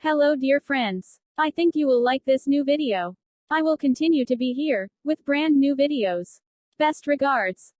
Hello dear friends. I think you will like this new video. I will continue to be here, with brand new videos. Best regards.